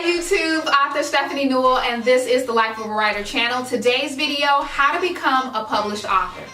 YouTube, author Stephanie Newell, and this is the Life of a Writer channel. Today's video, how to become a published author.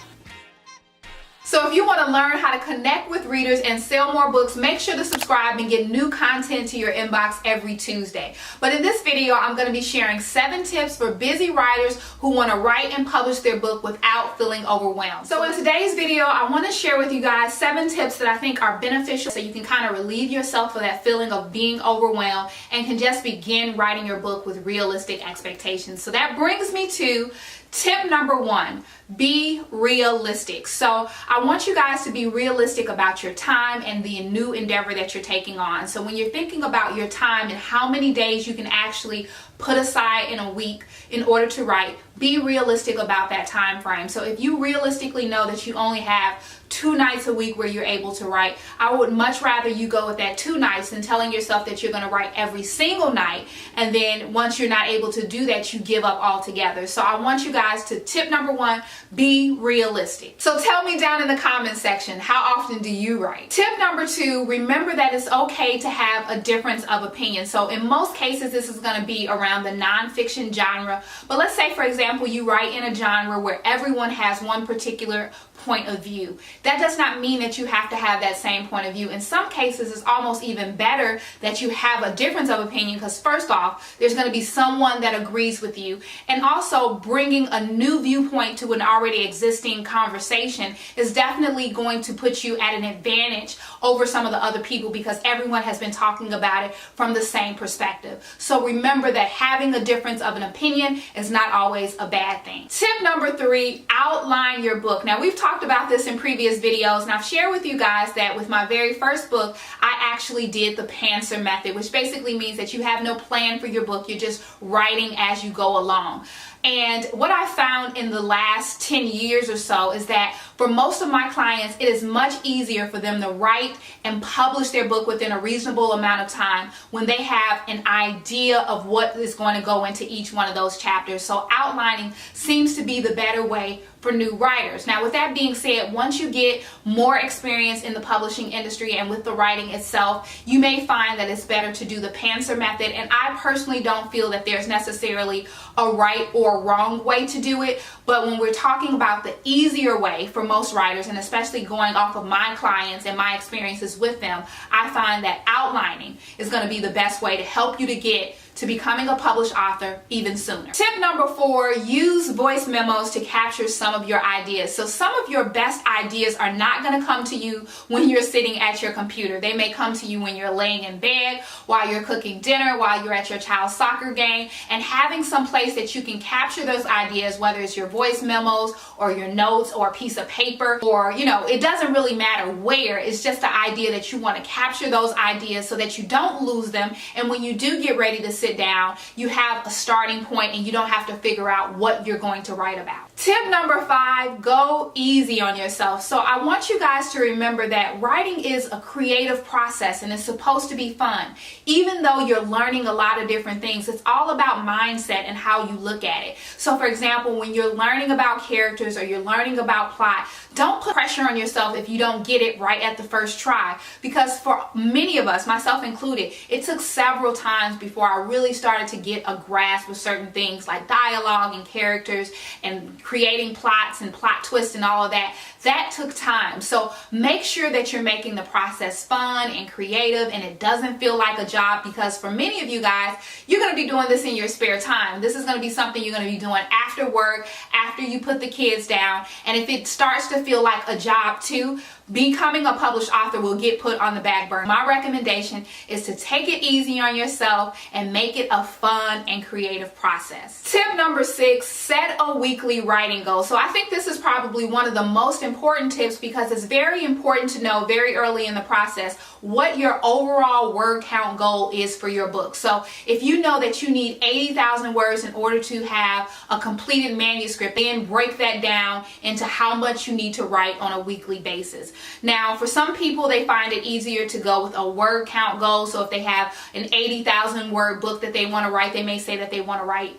So if you want to learn how to connect with readers and sell more books, make sure to subscribe and get new content to your inbox every Tuesday. But in this video, I'm going to be sharing 7 tips for busy writers who want to write and publish their book without feeling overwhelmed. So in today's video, I want to share with you guys 7 tips that I think are beneficial so you can kind of relieve yourself of that feeling of being overwhelmed and can just begin writing your book with realistic expectations. So that brings me to tip number 1, be realistic. So I want you guys to be realistic about your time and the new endeavor that you're taking on. So when you're thinking about your time and how many days you can actually put aside in a week in order to write, be realistic about that time frame. So if you realistically know that you only have 2 nights a week where you're able to write, I would much rather you go with that 2 nights than telling yourself that you're going to write every single night, and then once you're not able to do that, you give up altogether. So I want you guys to, tip number 1, be realistic. So tell me down in the comment section, how often do you write? Tip number 2, remember that it's okay to have a difference of opinion. So in most cases, this is going to be around the nonfiction genre, but let's say, for example, you write in a genre where everyone has one particular point of view. That does not mean that you have to have that same point of view. In some cases, it's almost even better that you have a difference of opinion, because first off, there's going to be someone that agrees with you, and also bringing a new viewpoint to an already existing conversation is definitely going to put you at an advantage over some of the other people, because everyone has been talking about it from the same perspective. So remember that having a difference of an opinion is not always a bad thing. Tip number 3, outline your book. Now, we've talked about this in previous videos, and I've shared with you guys that with my very first book, I actually did the pantser method, which basically means that you have no plan for your book. You're just writing as you go along. And what I found in the last 10 years or so is that for most of my clients, it is much easier for them to write and publish their book within a reasonable amount of time when they have an idea of what is going to go into each one of those chapters. So outlining seems to be the better way for new writers. Now, with that being said, once you get more experience in the publishing industry and with the writing itself, you may find that it's better to do the pantser method. And I personally don't feel that there's necessarily a right or wrong way to do it. But when we're talking about the easier way for most writers, and especially going off of my clients and my experiences with them, I find that outlining is going to be the best way to help you to get to becoming a published author even sooner. Tip number 4, use voice memos to capture some of your ideas. So some of your best ideas are not going to come to you when you're sitting at your computer. They may come to you when you're laying in bed, while you're cooking dinner, while you're at your child's soccer game, and having some place that you can capture those ideas, whether it's your voice memos or your notes or a piece of paper, or, you know, it doesn't really matter where. It's just the idea that you want to capture those ideas so that you don't lose them, and when you do get ready to sit down, you have a starting point and you don't have to figure out what you're going to write about. Tip number 5, go easy on yourself. So I want you guys to remember that writing is a creative process and it's supposed to be fun. Even though you're learning a lot of different things, it's all about mindset and how you look at it. So for example, when you're learning about characters or you're learning about plot, don't put pressure on yourself if you don't get it right at the first try, because for many of us, myself included, it took several times before I really started to get a grasp of certain things like dialogue and characters and creating plots and plot twists and all of that. That took time. So make sure that you're making the process fun and creative and it doesn't feel like a job, because for many of you guys, you're going to be doing this in your spare time. This is going to be something you're going to be doing after work, after you put the kids down. And if it starts to feel like a job too, becoming a published author will get put on the back burner. My recommendation is to take it easy on yourself and make it a fun and creative process. Tip number 6, set a weekly writing goal. So I think this is probably one of the most important tips, because it's very important to know very early in the process what your overall word count goal is for your book. So if you know that you need 80,000 words in order to have a completed manuscript, then break that down into how much you need to write on a weekly basis. Now, for some people, they find it easier to go with a word count goal. So if they have an 80,000 word book that they want to write, they may say that they want to write,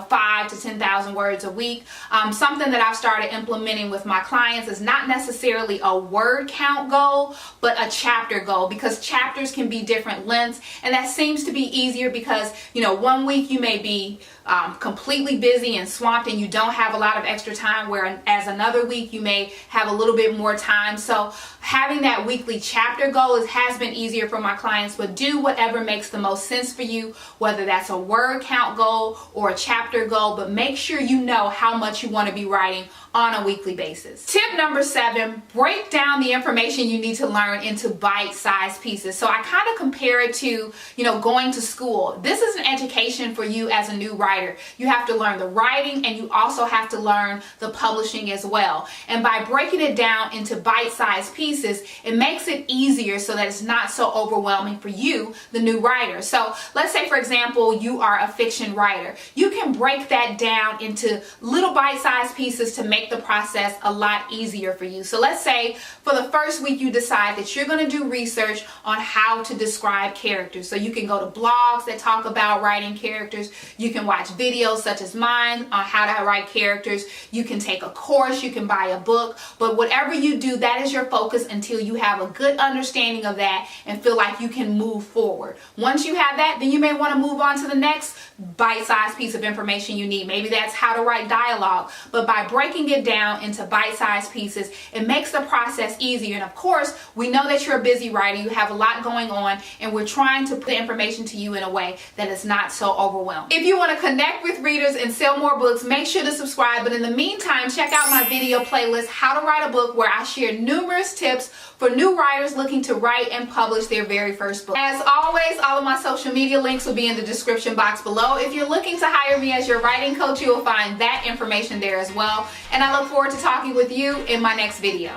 5 to 10,000 words a week. Something that I've started implementing with my clients is not necessarily a word count goal, but a chapter goal. goal, because chapters can be different lengths, and that seems to be easier because, you know, one week you may be completely busy and swamped and you don't have a lot of extra time, whereas another week you may have a little bit more time. So having that weekly chapter goal has been easier for my clients, but do whatever makes the most sense for you, whether that's a word count goal or a chapter goal, but make sure you know how much you want to be writing on a weekly basis. Tip number 7, break down the information you need to learn into bite-sized pieces. So I kind of compare it to, you know, going to school. This is an education for you as a new writer. You have to learn the writing, and you also have to learn the publishing as well. And by breaking it down into bite-sized pieces, it makes it easier so that it's not so overwhelming for you, the new writer. So let's say, for example, you are a fiction writer. You can break that down into little bite-sized pieces to make the process a lot easier for you. So let's say for the first week you decide that you're going to do research on how to describe characters. So you can go to blogs that talk about writing characters. You can watch videos such as mine on how to write characters. You can take a course, you can buy a book, but whatever you do, that is your focus until you have a good understanding of that and feel like you can move forward. Once you have that, then you may want to move on to the next bite-sized piece of information you need. Maybe that's how to write dialogue, but by breaking it down into bite-sized pieces, it makes the process easier. And of course, we know that you're a busy writer, you have a lot going on, and we're trying to put the information to you in a way that is not so overwhelming. If you want to connect with readers and sell more books, make sure to subscribe. But in the meantime, check out my video playlist, How to Write a Book, where I share numerous tips for new writers looking to write and publish their very first book. As always, all of my social media links will be in the description box below. If you're looking to hire me as your writing coach, you will find that information there as well. And I look forward to talking with you in my next video.